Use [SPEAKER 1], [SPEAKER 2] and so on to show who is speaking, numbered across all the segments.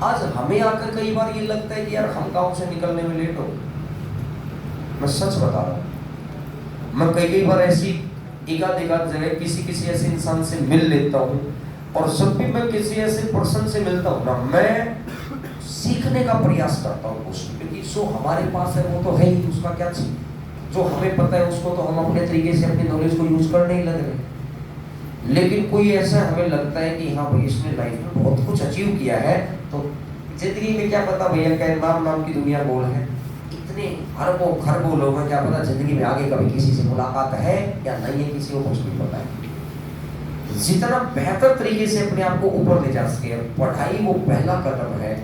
[SPEAKER 1] आज हमें आकर कई बार ये लगता है कि यार हम गांव से निकलने में लेट हो गए। मैं सच बता रहा हूँ, मैं कई बार ऐसी एकाध जगह किसी ऐसे इंसान से मिल लेता हूँ, और जब भी मैं किसी ऐसे पर्सन से मिलता हूँ ना, मैं सीखने का प्रयास करता हूँ उसको, क्योंकि जो हमारे पास है वो तो है ही, उसका क्या चाहिए। जो हमें पता है उसको तो हम अपने तरीके से अपनी नॉलेज को यूज करने ही लग रहे। लेकिन कोई ऐसा हमें लगता है कि हाँ भाई इसने लाइफ में बहुत कुछ अचीव किया है, तो जिंदगी में क्या पता भैया, क्या नाम की दुनिया बोल है, इतने अरबों खरबों लोग हैं, क्या पता जिंदगी में आगे कभी किसी से मुलाकात है या नहीं है, किसी को कुछ नहीं पता है। जितना बेहतर तरीके से अपने आप को ऊपर ले जा सके, पढ़ाई वो पहला कदम है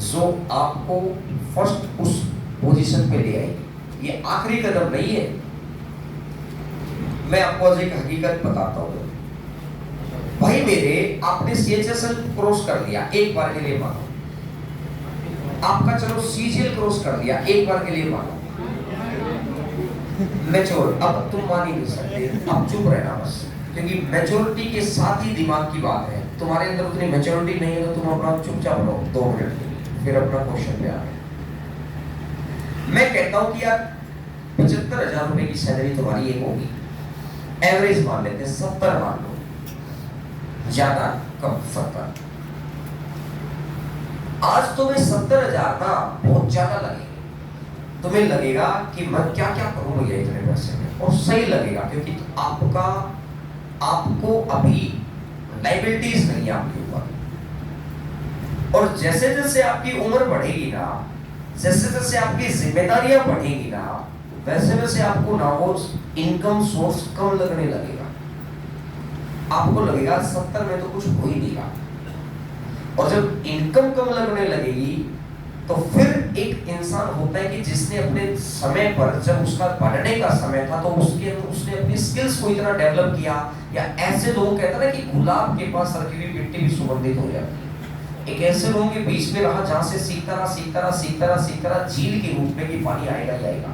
[SPEAKER 1] जो आपको फर्स्ट उस पोजीशन पे ले आएगी, ये आखिरी कदम नहीं है। मैं आपको आज एक हकीकत बताता हूँ भाई मेरे, आपने CHSL क्रॉस कर दिया एक बार के लिए मानो, आपका चलो CGL क्रॉस कर दिया एक बार के लिए मानो, मैच्योर, अब तुम मान ही नहीं सकते, अब चुप रहना बस, क्योंकि मैच्योरिटी के साथ ही दिमाग की बात है। तुम्हारे अंदर उतनी मैच्योरिटी नहीं है तो तुम अपना चुपचाप रहो 2 मिनट, फिर अपना क्वेश्चन पे आ रहे। मैं कहता हूं कि यार 75,000 रुपए की सैलरी तुम्हारी एक होगी, एवरेज मान लेते हैं 70 मान लो, ज्यादा कम 70। आज तुम्हें 70,000 ना बहुत ज्यादा लगेगा, तुम्हें लगेगा कि मैं क्या क्या करूं भैया इतने पैसे में, और सही लगेगा क्योंकि आपको अभी लाइबिलिटीज नहीं है आपके ऊपर। और जैसे जैसे आपकी उम्र बढ़ेगी ना, जैसे जैसे आपकी जिम्मेदारियां बढ़ेगी ना, वैसे वैसे आपको ना वो इनकम सोर्स कम लगने लगेगा। आपको लगेगा 70 में तो कुछ हो ही नहीं रहा, और जब इनकम कम लगने लगेगी तो फिर एक इंसान होता है कि जिसने अपने समय पर, जब उसका बढ़ने का समय था, तो उसने अपनी स्किल्स को इतना डेवलप किया, या ऐसे लोग कहते हैं ना कि गुलाब के पास रखी हुई मिट्टी भी सुगंधित हो जाती है। एक ऐसे लोगों के बीच में रहा जहां से सीखता रहा झील के रूप में कि पानी आएगा ही आएगा,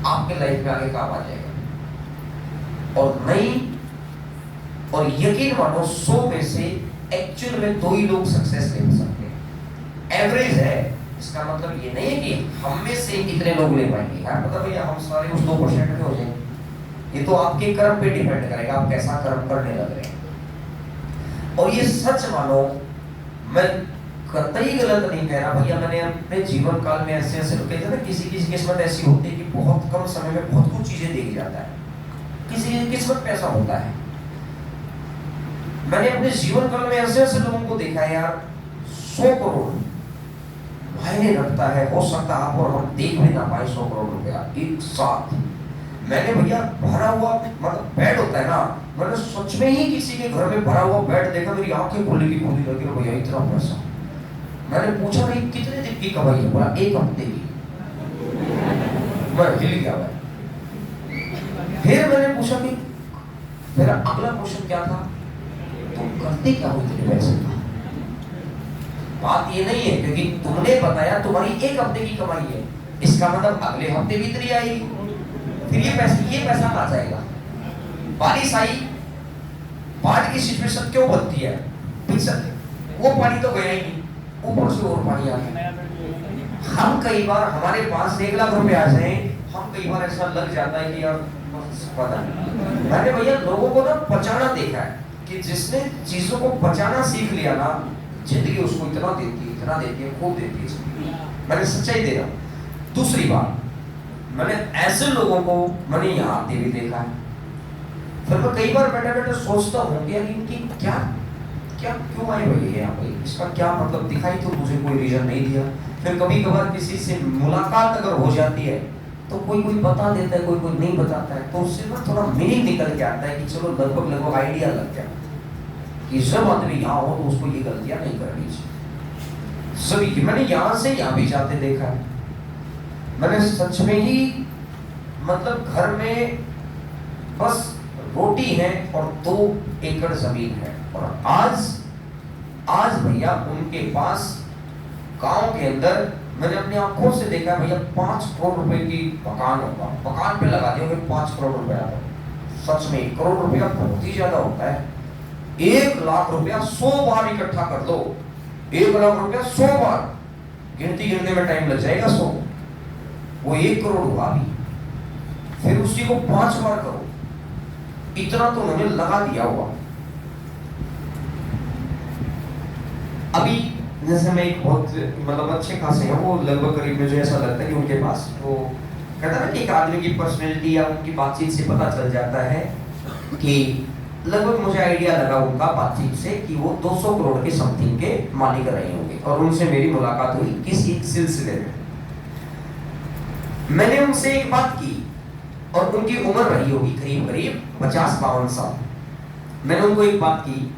[SPEAKER 1] आपके लाइफ में आगे काम आ जाएगा। और नहीं, और यकीन मानो 100 में से एक्चुअल में 2 ही लोग सक्सेस ले सकते हैं। एवरेज है, इसका मतलब ये नहीं है कि हम में से कितने लोग ले पाएंगे, यार मतलब भैया हम सारे उस 2% में हो जाएंगे। ये तो आपके कर्म पे डिपेंड करेगा, आप कैसा कर्म करने लग रहे हैं। और ये सच मानो, मैं कतई गलत नहीं कह रहा भैया, मैंने अपने जीवन काल में ऐसे लोग कहते हैं ना, किसी की किस्मत ऐसी होती है कि बहुत कम समय में बहुत कुछ चीजें दे जाता है, किसी की किस्मत पे ऐसा होता है। मैंने अपने जीवन काल में ऐसे लोगों को देखा है यार, 100 करोड़ मायने रखता है, हो सकता है आप और हम देख भी ना पाए 100 करोड़ रुपया एक साथ। मैंने भैया भरा हुआ मतलब बेड होता है ना, मैंने सच में ही किसी के घर में भरा हुआ बेड देखा, मेरी आंखें खुली की खुली लगी, भैया इतना पैसा। मैंने पूछा भाई कितने दिन की कमाई है, बोला 1 हफ्ते की। मैं हिल गया भाई। फिर मैंने पूछा कि मेरा अगला क्वेश्चन क्या था, तुम करते क्या हो इतने पैसे का? बात ये नहीं है क्योंकि तुमने बताया तुम्हारी 1 हफ्ते की कमाई है, इसका मतलब अगले हफ्ते भी इतनी आएगी, फिर ये पैसा कहाँ जाएगा? बारिश आई, बाढ़ की सिचुएशन क्यों बनती है? वो पानी तो गया ही नहीं, ऊपर से और पानी आ गया। हम कई बार हमारे पास 1 लाख रुपए आ जाए, हम कई बार ऐसा लग जाता है कि यार पता नहीं। मैंने भैया लोगों को ना पचाना देखा है कि जिसने चीजों को पचाना सीख लिया ना, जिंदगी उसको इतना देती है, खूब देती है। मैंने सच्चाई दे रहा हूं। दूसरी बात, मैंने ऐसे लोगों को मैंने यहाँ आते भी देखा है, फिर मैं कई बार बैठे सोचता हूँ कि इनकी क्या क्यों आए भैया यहाँ पे, इसका क्या मतलब दिखाई तो मुझे कोई रीजन नहीं दिया। फिर कभी कभार किसी से मुलाकात अगर हो जाती है तो कोई बता देता है, कोई नहीं बताता है, तो उससे ना थोड़ा मीनिंग निकल के आता है कि चलो लगभग आइडिया लग गया कि सब आदमी यहाँ हो तो उसको ये गलतियां नहीं करनी चाहिए। सभी की मैंने यहाँ से यहाँ भी जाते देखा है। मैंने सच में ही मतलब घर में बस रोटी है और 2 एकड़ जमीन है, और आज भैया उनके पास गांव के अंदर मैंने अपनी आंखों से देखा भैया 5 करोड़ रुपए की मकान होगा, मकान पे लगा दिया 5 करोड़ रुपया। सच में 1 करोड़ रुपया बहुत ही ज्यादा होता है। 1 लाख रुपया 100 बार इकट्ठा कर दो 1,00,000 रुपया 100 बार, गिनती गिनने में टाइम लग जाएगा 100, वो 1 करोड़ हुआ अभी। फिर उसी को 5 बार करो, इतना तो उन्होंने लगा दिया हुआ। अभी जैसे मैं एक बहुत मतलब अच्छे खासे हैं, वो लगभग करीब मुझे ऐसा लगता है कि उनके पास वो कहता है ना कि एक आदमी की पर्सनैलिटी या उनकी बातचीत से पता चल जाता है कि लगभग मुझे आइडिया लगा उनका बातचीत से कि वो 200 करोड़ के समथिंग के मालिक रहे होंगे। और उनसे मेरी मुलाकात हुई किसी सिलसिले में, मैंने उनसे एक बात की और उनकी उम्र रही होगी करीब करीब 50-52 साल। मैंने उनको एक बात की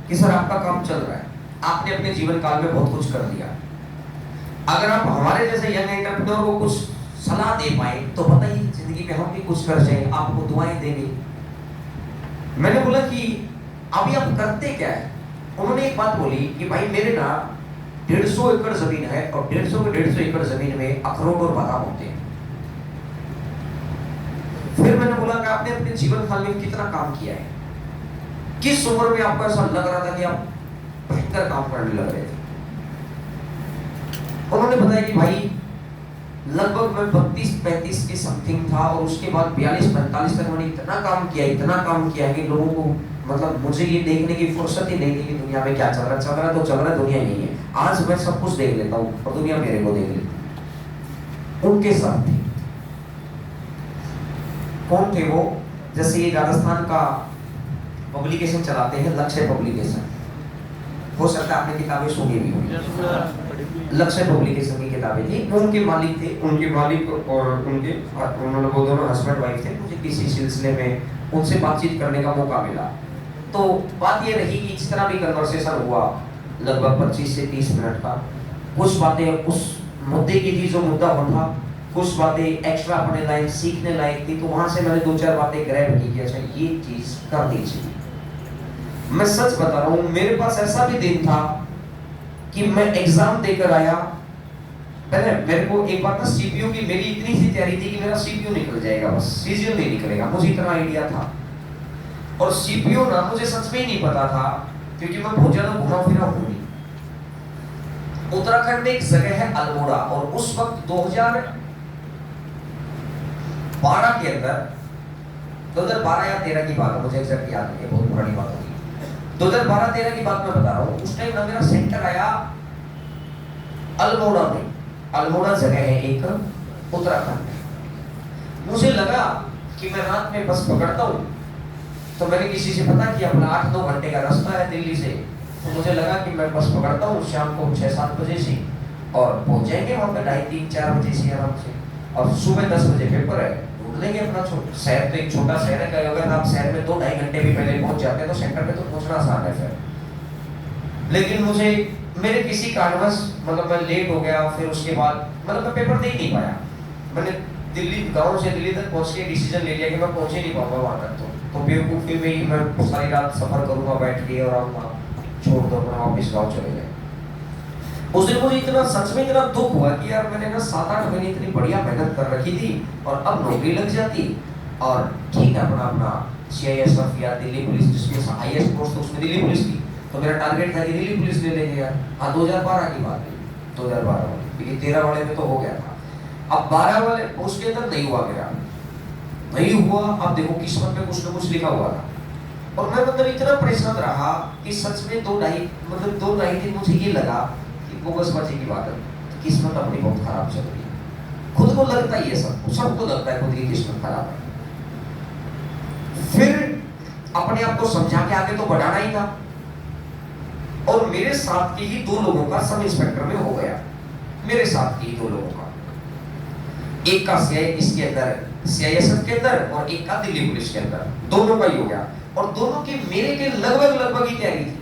[SPEAKER 1] कि सर आपका काम चल रहा है, आपने अपने जीवन काल में बहुत कुछ कर दिया, अगर आप हमारे जैसे यंग एंटरप्रेन्योर को कुछ सलाह दे पाए तो बताइए, जिंदगी में हम भी कुछ कर जाए, आपको दुआएं देंगे। मैंने बोला कि अभी आप करते क्या है? उन्होंने एक बात बोली कि भाई मेरे ना 150 एकड़ जमीन है और 150 एकड़ जमीन में अखरोट और बादाम होते हैं। फिर मैंने बोला कि आपने अपने जीवन काल में कितना काम किया है, किस उम्र में आपको ऐसा लग रहा था कि आप भयंकर काम करने लग रहे थे? उन्होंने बताया कि भाई लगभग मैं 32-35 के समथिंग था और उसके बाद 42-45 तक मैंने इतना काम किया कि लोगों को मतलब मुझे ये देखने की फुर्सत ही नहीं थी कि दुनिया में क्या चल रहा है, तो चल रहा है, दुनिया यही है। आज मैं सब कुछ देख लेता हूँ और दुनिया मेरे को देख लेती है। उनके साथ थे, कौन थे वो? जैसे ये राजस्थान का पब्लिकेशन चलाते हैं, लक्ष्य पब्लिकेशन, हो सकता है आपने किताबें सुनी भी होंगी। लक्ष्य पब्लिकेशन की किताबें थी, उनके मालिक थे, उनके मालिक और उनके मतलब वो दोनों हस्बैंड वाइफ थे। मुझे किसी सिलसिले में उनसे बातचीत करने का मौका मिला, तो बात ये रही कि जिस तरह भी कन्वर्सेशन हुआ लगभग 25 से 30 मिनट का, कुछ बातें उस मुद्दे की थी जो मुद्दा था, कुछ बातें एक्स्ट्रा अपने लायक सीखने लायक थी, तो वहां से मैंने 2-4 बातें ग्रैब की कि अच्छा ये चीज करनी चाहिए। मैं सच बता रहा हूँ, मेरे पास ऐसा भी दिन था कि मैं एग्जाम देकर आया, पहले मेरे को एक बार ना सीपीयू की मेरी इतनी सी तैयारी थी कि मेरा सीपीयू निकल जाएगा, बस सीजीएल नहीं निकलेगा, मुझे इतना आइडिया था। और सीपीयू ना मुझे सच में ही नहीं पता था, क्योंकि मैं बहुत ज्यादा घुमा फिरा हूं नहीं। उत्तराखंड में एक जगह है अल्मोड़ा, और उस वक्त 2012 के अंदर, 2012 या 13 की बात है, मुझे एग्जैक्ट याद नहीं है, बहुत पुरानी बात होगी। 2012-13 की बात मैं बता रहा हूँ। उस टाइम ना मेरा सेंटर आया अल्मोड़ा में। अल्मोड़ा जगह है एक उत्तराखंड में। मुझे लगा कि मैं रात में बस पकड़ता हूँ, तो मैंने किसी से पता किया, अपना 8-9 घंटे का रास्ता है दिल्ली से, तो मुझे लगा कि मैं बस पकड़ता हूँ शाम को 6-7 बजे से, और पहुंच जाएंगे वहाँ पे 2:30-4 बजे से आराम से, और सुबह 10 बजे पेपर है, ढूंढ लेंगे अपना शहर। तो एक छोटा शहर है, अगर आप शहर में 2-2.5 घंटे भी पहले पहुंच जाते हैं तो सेंटर पे तो पहुंचना आसान है फिर। लेकिन मुझे मेरे किसी कारणवश मतलब मैं लेट हो गया, फिर उसके बाद मतलब मैं पेपर दे ही नहीं पाया। मैंने दिल्ली, गाँव से दिल्ली तक पहुंच के डिसीजन ले लिया कि मैं पहुंच ही नहीं पाऊंगा वहां तक, तो बेवकूफ़ी में ही मैं सारी रात सफर करूंगा बैठ के और आऊंगा, छोड़ दो अपना वापिस गाँव चले गए। उस दिन मुझे इतना सच में इतना दुख हुआ कि यार मैंने ना 7-8 महीने इतनी बढ़िया मेहनत कर रखी थी और अब नौकरी लग जाती, और ठीक है अपना CISF या दिल्ली पुलिस, जिसमें हाईएस्ट पोस्ट उसमें दिल्ली पुलिस थी, तो मेरा टारगेट था कि दिल्ली पुलिस ले लेंगे यार। हाँ 2012 की बात है, 2012 वाली, क्योंकि 13 वाले में तो हो गया था। अब 12 वाले उसके अंदर नहीं हुआ, मेरा नहीं हुआ। अब देखो किस्मत में कुछ ना कुछ लिखा हुआ था, और मैं मतलब इतना परेशान रहा कि सच में 2-2.5 दिन मुझे ये लगा कि वो बस बचे की बात है, किस्मत अपनी बहुत खराब चल रही है। खुद को लगता ही है, सबको लगता है खुद की किस्मत खराब है। फिर अपने आप को समझा के आगे तो बढ़ाना ही था, और मेरे साथ के ही 2 लोगों का सब इंस्पेक्टर में हो गया। मेरे साथ के ही 2 लोगों का, एक का इसके अंदर CISF के अंदर और एक का दिल्ली पुलिस के अंदर, दोनों का ही हो गया। और दोनों की मेरे के लगभग ही तैयारी थी,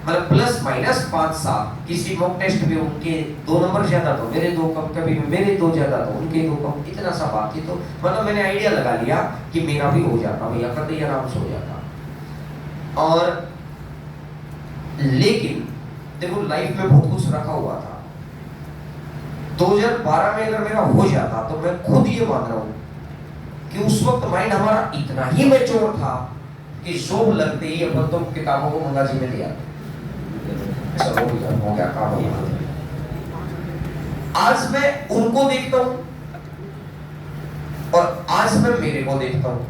[SPEAKER 1] मतलब ±5-7। किसी मॉक टेस्ट में उनके 2 नंबर ज्यादा तो मेरे 2 कम, कभी मेरे 2 ज्यादा तो उनके 2 कम, इतना सा बात थी। तो मतलब मैंने आइडिया लगा लिया कि मेरा भी हो जाता, भैया करते आराम से हो जाता। और लेकिन देखो लाइफ में बहुत कुछ रखा हुआ था। 2012 में अगर मेरा हो जाता तो मैं खुद ये मान रहा हूँ कि उस वक्त माइंड हमारा इतना ही मैच्योर था कि जॉब लगते ही अपन तो किताबों को मंगाजी में ले आते। ऐसा हो गया काम हो गया। आज मैं उनको देखता हूं और आज मैं मेरे को देखता हूं,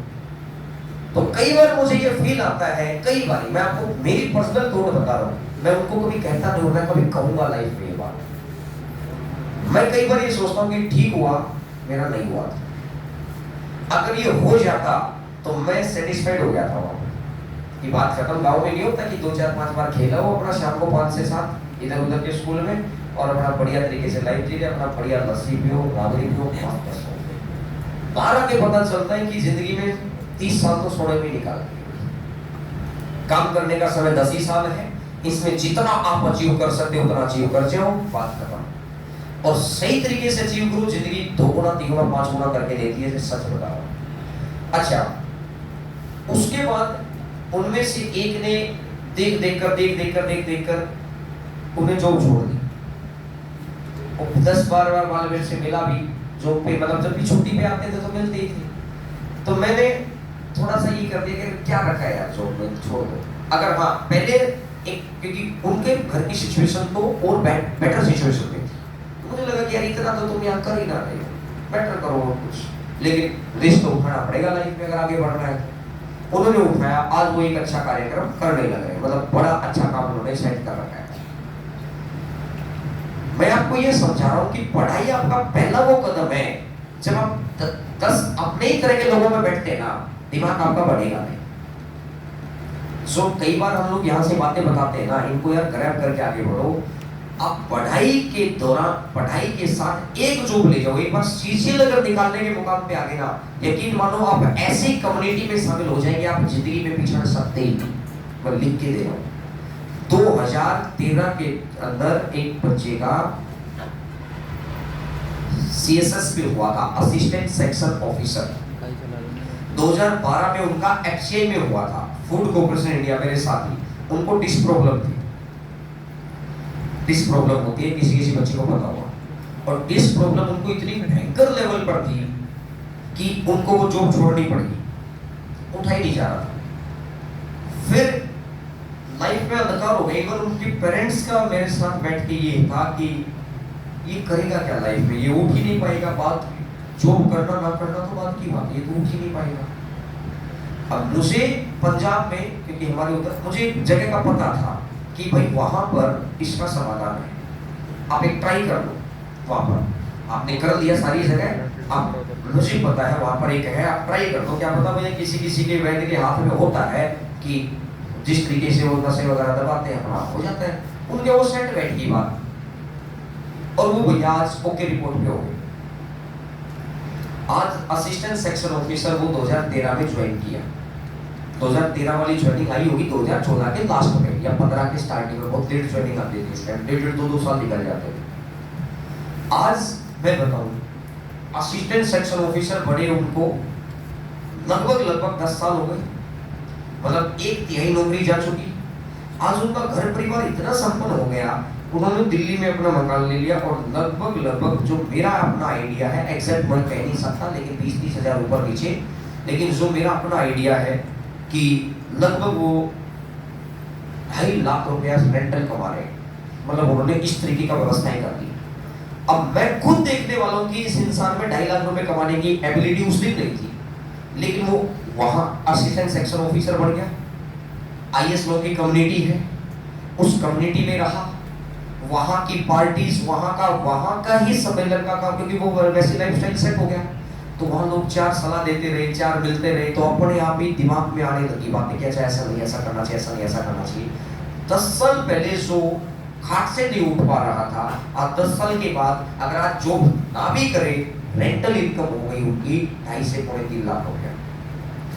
[SPEAKER 1] तो कई बार मुझे ये फील आता है, कई बार मैं आपको मेरी पर्सनल थॉट बता रहा हूं, मैं उनको कभी कहता नहीं हूं, मैं कभी कहूंगा लाइफ में ये बात। मैं कई बार ये सोचता हूं कि ठीक हुआ, मेरा नहीं हुआ था, अगर ये हो जाता तो मैं सेटिस्फाइड हो गया था वहां की बात खत्म। गांव में नहीं होता कि 2-4-5 बार खेला हो अपना शाम को 5 से 7 इधर उधर के स्कूल में, और अपना बढ़िया तरीके से लाइफ जी ले, अपना बढ़िया लस्सी पियो, राबड़ी पियो, 12 के पता चलता है कि जिंदगी में 30 साल तो सोने में निकाल दिए। काम करने का समय 10 ही साल है, इसमें जितना आप अचीव कर सकते हो उतना अचीव कर जाओ, बात खत्म। और सही तरीके से अचीव करो, जिंदगी 2 गुना 3 गुना 5 गुना करके देती है, सच बता रहा हूं। अच्छा, उसके बाद उनमें से एक ने देख देख कर उन्हें जॉब छोड़ दी। 10-12 बार वाले मेरे से मिला भी जॉब पे, मतलब जब भी छुट्टी पे आते थे तो मिलते ही थे। तो मैंने थोड़ा सा ये कर दिया कि क्या रखा है यार, जॉब में छोड़ दो। अगर हाँ पहले एक, क्योंकि उनके घर की सिचुएशन तो और बेटर सिचुएशन में थी, तो मुझे लगा कि यार इतना तो तुम यहाँ कर ही ना रहे हो, बेटर करो और कुछ, लेकिन रिस्क तो उठाना पड़ेगा लाइफ में अगर आगे बढ़ना है। उन्होंने उठाया, आज वो एक अच्छा कार्यक्रम करने लग रहे, मतलब बड़ा अच्छा काम उन्होंने सेट कर रखा है। मैं आपको ये समझा रहा हूं कि पढ़ाई आपका पहला वो कदम है, जब आप 10 अपने ही तरह के लोगों में बैठते हैं ना, दिमाग आपका बढ़ेगा नहीं। सो कई बार हम लोग यहाँ से बातें बताते हैं ना, इनको यार ग्रैब करके आगे बढ़ो। आप पढ़ाई के दौरान, पढ़ाई के साथ एक जॉब ले जाओ, एक बार सीसीएल अगर निकालने के मुकाम पे आ गए ना, यकीन मानो आप ऐसी कम्युनिटी में शामिल हो जाएंगे, आप जिंदगी में पिछड़ सकते ही नहीं। मैं लिख के दे रहा हूँ, 2013 के अंदर एक बच्चे का सीएसएस पे हुआ था, असिस्टेंट सेक्शन ऑफिसर। 2012 में उनका एफसीआई में हुआ था, फूड कॉर्पोरेशन इंडिया, मेरे साथी। उनको डिस्क प्रॉब्लम थी, डिस्क प्रॉब्लम होती है, किसी किसी बच्चे को पता होगा। और डिस्क प्रॉब्लम उनको इतनी भयंकर लेवल पर थी कि उनको वो जॉब छोड़नी पड़ी, उठा ही नहीं जा रहा था। फिर लाइफ में अंधकार हो गई, और उनके पेरेंट्स का मेरे साथ बैठ के ये था कि ये करेगा क्या लाइफ में, ये उठ ही नहीं पाएगा, बात जॉब करना ना करना तो बात की बात, ये तो उठ ही नहीं पाएगा। अब मुझे पंजाब में, क्योंकि हमारे उधर, मुझे एक जगह का पता था कि भाई वहां पर इसका समाधान है, आप एक ट्राई कर लो। वहां पर आपने कर लिया सारी जगह, अब मुझे पता है वहां पर एक है, आप ट्राई कर दो। क्या पता मुझे किसी के वैद्य के हाथ में होता है कि जिस तरीके से वो नशे वगैरह दबाते हैं अपना हो जाता है, उनके वो सेट बैठ की बात। और वो भैया आज ओके रिपोर्ट पे हो गए, आज असिस्टेंट सेक्शन ऑफिसर वो 2013 में ज्वाइन किया। 2013 वाली ज्वाइनिंग आई होगी 2014 के लास्ट में या 15 के स्टार्टिंग में, बहुत लेट ज्वाइनिंग आती थी, इसमें 1.5-2 साल निकल जाते थे। आज मैं बताऊं, असिस्टेंट सेक्शन ऑफिसर बने उनको लगभग 10 साल हो गए, मतलब 1/3 नौकरी जा चुकी। आज उनका घर परिवार इतना संपन्न हो गया, उन्होंने दिल्ली में अपना मकान ले लिया, और लगभग जो मेरा अपना आइडिया है, एग्जैक्ट मैं कह नहीं सकता, लेकिन 20-30 हजार ऊपर नीचे, लेकिन जो मेरा अपना आइडिया है कि लगभग वो 2.5 लाख रुपया रेंटल कमा रहे हैं, मतलब उन्होंने इस तरीके का व्यवस्थाएं कर दी। अब मैं खुद देखने वाला हूं कि इस इंसान में 2.5 लाख रुपए कमाने की एबिलिटी उस दिन नहीं थी, लेकिन वो वहां असिस्टेंट सेक्शन ऑफिसर बन गया। आईएएस लोग की कम्युनिटी है, उस कम्युनिटी में रहा, वहां की पार्टीज, वहां का ही सम्मेलन का काम, क्योंकि वो वैसे लाइफस्टाइल सेट हो गया, तो वहां लोग 4 सलाह देते रहे, 4 मिलते रहे, तो अपने आप ही दिमाग में आने लगी बातें कि अच्छा ऐसा नहीं, ऐसा करना चाहिए, ऐसा नहीं, ऐसा करना चाहिए। 10 साल पहले जो खाट से नहीं उठ पा रहा था, आज 10 साल के बाद अगर आज जॉब ना भी करे, रेंटल इनकम हो गई उनकी 2.5 से 3.5 लाख हो गया।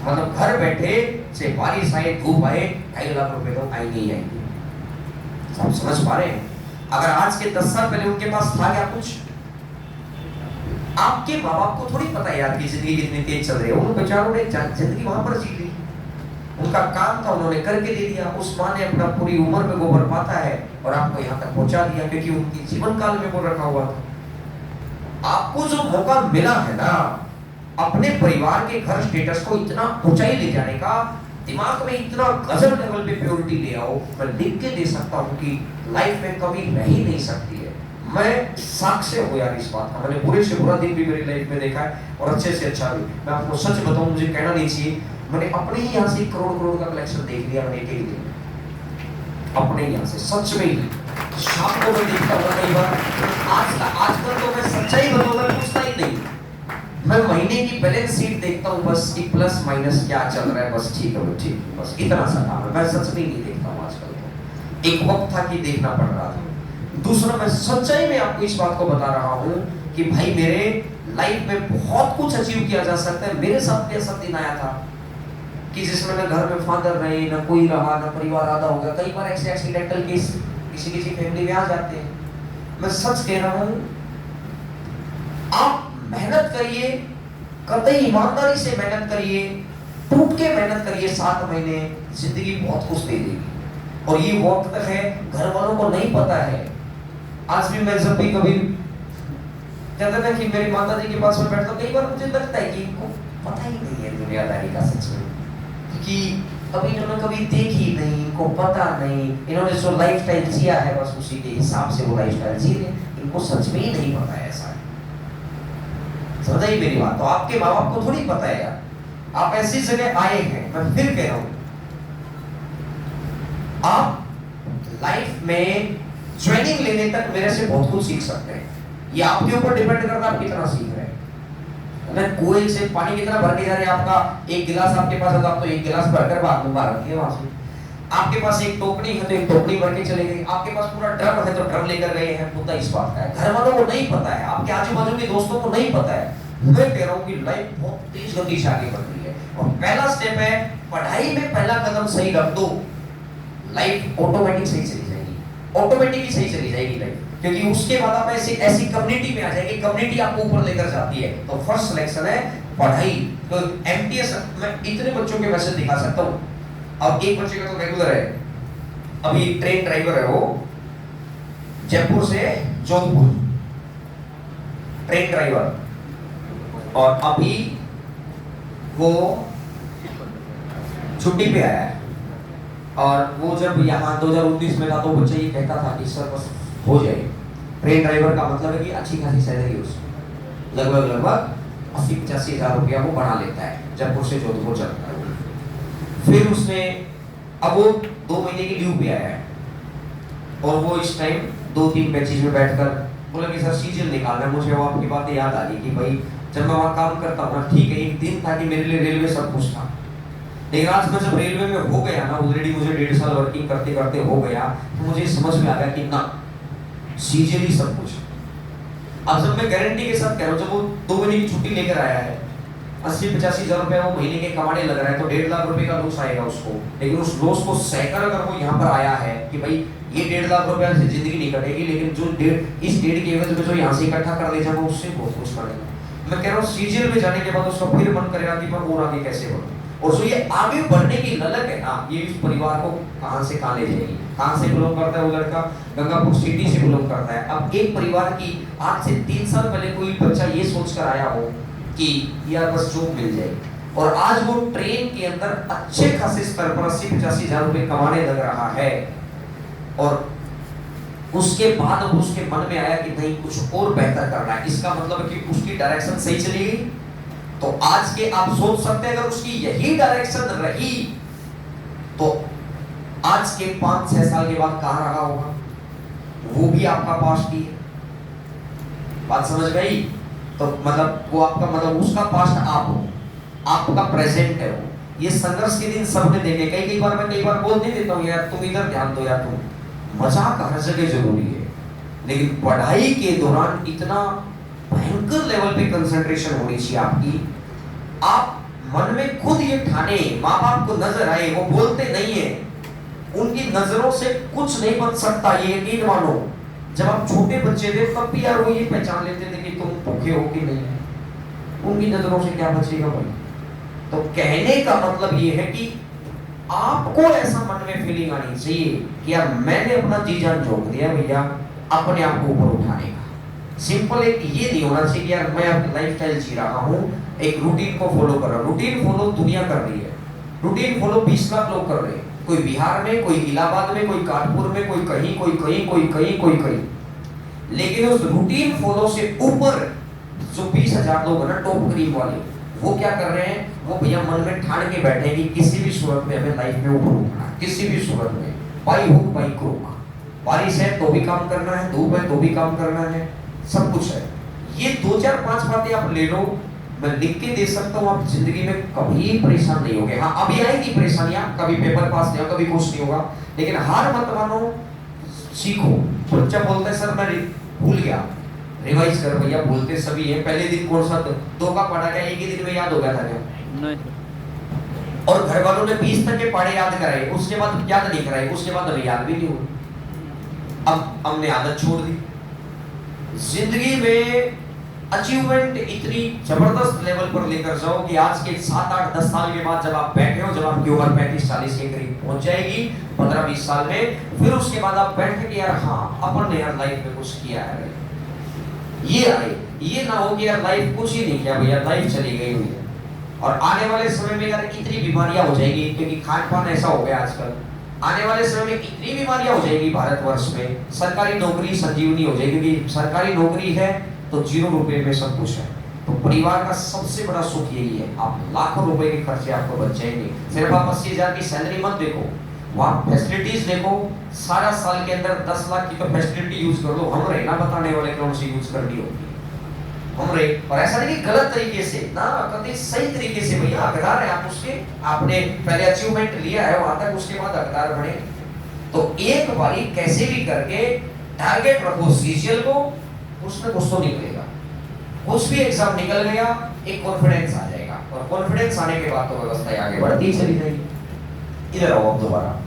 [SPEAKER 1] मतलब घर बैठे से बारिश आए, धूप आए, 2.5 लाख रुपए तो आएंगे ही आएंगे। आप समझ पा रहे हैं? अगर आज के 10 साल पहले उनके पास था क्या कुछ? आपके माँ बाप को थोड़ी पता है यार कि जिंदगी कितनी तेज चल रही है, उन बेचारों ने जिंदगी वहां पर जी ली, उनका काम था, उन्होंने करके दे दिया। उस माँ ने अपना पूरी उम्र में गोबर पाता है और आपको यहाँ तक पहुंचा दिया, क्योंकि उनकी जीवन काल में वो रखा हुआ था। आपको जो मौका मिला है ना, अपने परिवार के घर स्टेटस को इतना ऊंचाई ले जाने का, दिमाग में इतना गजब लेवल पे प्योरिटी ले आओ, मैं लिख के दे सकता हूँ कि लाइफ में कभी रह ही नहीं सकती है। मैं साक्ष्य हूँ यार इस बात का। मैंने बुरे से बुरा दिन भी मेरी लाइफ में देखा है और अच्छे से अच्छा भी। मैं आपको सच बताऊं, मुझे कहना नहीं चाहिए, मैंने अपने ही यहाँ से करोड़ का कलेक्शन देख लिया मैंने एक ही दिन, अपने यहाँ से सच में ही। शाम को मैं देखता हूँ कई बार, आजकल तो मैं सच्चाई बताऊँ, मैं पूछता ही नहीं, मैं महीने की बैलेंस शीट देखता हूँ बस कि प्लस माइनस क्या चल रहा है, बस ठीक है ठीक, बस इतना सा काम है। मैं सच में नहीं देखता हूँ आजकल तो। एक वक्त था कि देखना पड़ रहा था। दूसरा, मैं सच्चाई में आपको इस बात को बता रहा हूँ कि भाई मेरे लाइफ में बहुत कुछ अचीव किया जा सकता है। मेरे साथ भी ऐसा दिन आया था कि जिसमें ना घर में फादर रहे, ना कोई रहा, ना परिवार आधा हो गया। कई बार ऐसे एक्सीडेंटल केस किसी फैमिली में आ जाते हैं। मैं सच कह रहा हूँ, आप मेहनत करिए, कतई ईमानदारी से मेहनत करिए, टूट के मेहनत करिए, 7 महीने जिंदगी बहुत कुछ दे देगी। और ये वक्त है घर वालों को नहीं पता है। आज भी मैं जब भी कभी कहता था कि मेरी माता जी के पास में बैठता, कई बार मुझे लगता है कि इनको पता ही नहीं है दुनियादारी का सच में, कि अभी इन्होंने कभी देखी नहीं, इनको पता नहीं, इन्होंने जो लाइफस्टाइल जिया है बस उसी के हिसाब से वो लाइफस्टाइल जी रहे, इनको सच में ही नहीं पता है ऐसा। समझाइए मेरी बात। तो आपके माँ बाप को थोड़ी पता है यार, आप ऐसी जगह आए हैं। मैं फिर कह रहा हूं, आप लाइफ में ट्रेनिंग लेने तक मेरे से बहुत कुछ सीख सकते हैं। ये आपके ऊपर डिपेंड करता है आप कितना सीख रहे हैं। अगर कुएं से पानी कितना भर के जा रहे हैं, आपका एक गिलास आपके पास है तो आप तो एक गिलास भरकर बाद में बाहर रखिए वहां से। आपके पास एक टोकनी है तो एक टोकनी भर के चले गए, आपके पास पूरा ड्रम है तो ड्रम लेकर गए हैं। मुद्दा इस बात का है, घर वालों को नहीं पता है, आपके आजू बाजू के दोस्तों को नहीं पता है। मैं कह रहा हूँ कि लाइफ बहुत तेज गति से आगे बढ़ रही है और पहला स्टेप है पढ़ाई में पहला कदम सही रख दो, लाइफ ऑटोमेटिक सही चली जाएगी, ऑटोमेटिकली सही चली जाएगी लाइफ। क्योंकि उसके बाद आप ऐसी कम्युनिटी में आ जाएंगे, कम्युनिटी आपको ऊपर लेकर जाती है। तो फर्स्ट सिलेक्शन है पढ़ाई। तो एमटीएस मैं इतने बच्चों के मैसेज दिखा सकता हूँ। अब एक बच्चे का तो रेगुलर है, अभी ट्रेन ड्राइवर है, वो जयपुर से जोधपुर ट्रेन ड्राइवर, और अभी वो छुट्टी पे आया है। और वो जब यहाँ 2019 में था तो बच्चा ये कहता था कि सर बस हो जाए। ट्रेन ड्राइवर का मतलब है कि अच्छी खासी सैलरी उसको लगभग 80-85 हज़ार रुपया वो बना लेता है, जयपुर से जोधपुर चलता है। फिर उसने अब वो 2 महीने की लीव पे आया है और वो इस टाइम 2-3 बैचेज में बैठकर बोला कि सर सीजन निकालना है। मुझे वो आपकी बातें याद आ गई कि भाई जब मैं वहाँ काम करता हूँ ना, ठीक है एक दिन था कि मेरे लिए रेलवे सब कुछ था, लेकिन आज मैं जब रेलवे में हो गया ना, ऑलरेडी मुझे 1.5 साल वर्किंग करते करते हो गया, तो मुझे समझ में आ गया कि ना सीजन ही सब कुछ। अब जब मैं गारंटी के साथ कह रहा हूँ, जब वो 2 महीने की छुट्टी लेकर आया है, 80-85 हज़ार रुपया वो महीने के कमाने लग रहा है, तो 1.5 लाख रुपए का लॉस आएगा उसको। लेकिन उस लॉस को सहकर अगर वो यहाँ पर आया है कि भाई ये 1.5 लाख रुपया से जिंदगी नहीं कटेगी, लेकिन जो इस 1.5 के एवज में जो यहाँ से इकट्ठा कर ले जाएगा उससे बहुत कुछ करेगा। मैं कह रहा हूँ सीजन में जाने के बाद उसका फिर मन करेगा कि मैं और आगे कैसे बढ़ूं। और जो ये आगे बढ़ने की ललक है ना, ये इस परिवार को कहां से कहां ले जाएगी। कहां से बिलोंग करता है वो लड़का, गंगापुर सिटी से बिलोंग करता है। अब एक परिवार की आज से 3 साल पहले कोई बच्चा ये सोच कर आया हो कि यार बस जॉब मिल जाएगी, और आज वो ट्रेन के अंदर अच्छे खासे स्तर पर 80-85 हज़ार रुपए कमाने लग रहा है, और उसके बाद अब उसके मन में आया कि नहीं कुछ और बेहतर करना है। इसका मतलब है कि उसकी डायरेक्शन सही चली गई। तो आज के आप सोच सकते हैं अगर उसकी यही डायरेक्शन रही तो आज के 5-6 साल के बाद कहां रहा होगा, वो भी आपका पास्ट ही है। बात समझ गई? तो मतलब वो आपका मतलब उसका पास्ट आप हो, आपका प्रेजेंट है वो। ये संघर्ष के दिन सबने देखे। कई बार मैं बोल नहीं देता हूँ यार तुम इधर ध्यान दो यार, तुम मजाक हर जगह जरूरी है, लेकिन पढ़ाई के दौरान इतना भयंकर लेवल पे कंसंट्रेशन होनी चाहिए आपकी। आप मन में खुद ये ठाने, माँ बाप को नजर आए, वो बोलते नहीं है, उनकी नजरों से कुछ नहीं बच सकता, ये यकीन मानो। जब आप छोटे बच्चे थे तब भी यार वो ये पहचान लेते थे कि तुम भूखे हो कि नहीं, उनकी नजरों से क्या बचेगा भाई। तो कहने का मतलब ये है कि आपको ऐसा मन में फीलिंग आनी चाहिए कि यार मैंने अपना जी जान झोंक दिया भैया अपने आप को ऊपर उठाने का। सिंपल एक ये नहीं होना चाहिए कि यार मैं अपनी लाइफस्टाइल जी रहा हूँ, एक रूटीन को फॉलो कर रहा हूँ। रूटीन फॉलो दुनिया कर रही है, रूटीन फॉलो 20 लाख लोग कर रहे हैं, कोई बिहार में, कोई इलाहाबाद में, कोई कानपुर में, कोई कहीं, कोई कहीं, कोई कहीं, कोई कहीं। लेकिन उस रूटीन फॉलो से ऊपर जो 20,000 लोग है ना टॉप क्रीम वाले, वो क्या कर रहे हैं, वो भैया मन में ठान के बैठे कि किसी भी सूरत में हमें लाइफ में ऊपर उठना है, किसी भी सूरत में, बाई हुक बाई क्रूक, बारिश है तो भी काम करना है, धूप है तो भी काम करना है, सब कुछ है। ये 2-4-5 बातें आप ले लो, मैं लिख के दे सकता हूँ, आप जिंदगी में कभी परेशान नहीं होगे। हाँ अभी आएगी परेशानियां, कभी पेपर पास नहीं होगा, कभी कुछ नहीं होगा, लेकिन हार मत मानो, सीखो। बच्चा बोलता है सर मैं भूल गया, रिवाइज कर भैया, भूलते सभी है। पहले दिन कौन सा 2 का पढ़ा क्या एक ही दिन में याद हो गया था क्या? नहीं। और घर वालों ने 20 तक के पढ़े याद कराए, उसके बाद याद नहीं कराए, उसके बाद हमें याद भी नहीं हुई। अब हमने आदत छोड़ दी। जिंदगी में अचीवमेंट इतनी जबरदस्त लेवल पर लेकर जाओ कि आज के 7-8-10 साल के बाद जब आप बैठे हो, जब आपकी उम्र 35-40 के करीब पहुंच जाएगी, 15-20 साल में, फिर उसके बाद आप बैठे कि यार हाँ अपन ने यार लाइफ में कुछ किया है, ये आए। ये ना हो कि यार लाइफ कुछ ही नहीं किया भैया, लाइफ चली गई हुई है। और आने वाले समय में यार इतनी बीमारियां हो जाएगी, क्योंकि खान पान ऐसा हो गया आजकल, आने वाले समय में इतनी बीमारियां हो जाएगी भारतवर्ष में। सरकारी नौकरी संजीवनी हो जाएगी, क्योंकि सरकारी नौकरी है तो 0 रुपए में सब कुछ है। तो परिवार का सबसे बड़ा सुख यही है, आप लाखों रुपए के खर्चे आपको बच जाएंगे। सिर्फ आप 80,000 की सैलरी मत देखो, वहाँ फैसिलिटीज देखो। सारा साल के अंदर 10 लाख की तो फैसिलिटी यूज कर लो, हम रहे ना बताने वाले कौन सी यूज करनी होगी, हम रहे। और ऐसा नहीं कि गलत तरीके से ना, कभी सही तरीके से भैया हकदार है आप उसके, आपने पहले अचीवमेंट लिया है वहां तक, उसके बाद हकदार बने। तो एक बारी कैसे भी करके टारगेट रखो सीजीएल को, कुछ ना कुछ तो निकलेगा। कुछ भी एग्जाम निकल गया, एक कॉन्फिडेंस आ जाएगा, और कॉन्फिडेंस आने के बाद तो व्यवस्था आगे बढ़ती चली जाएगी। इधर आओ अब दोबारा।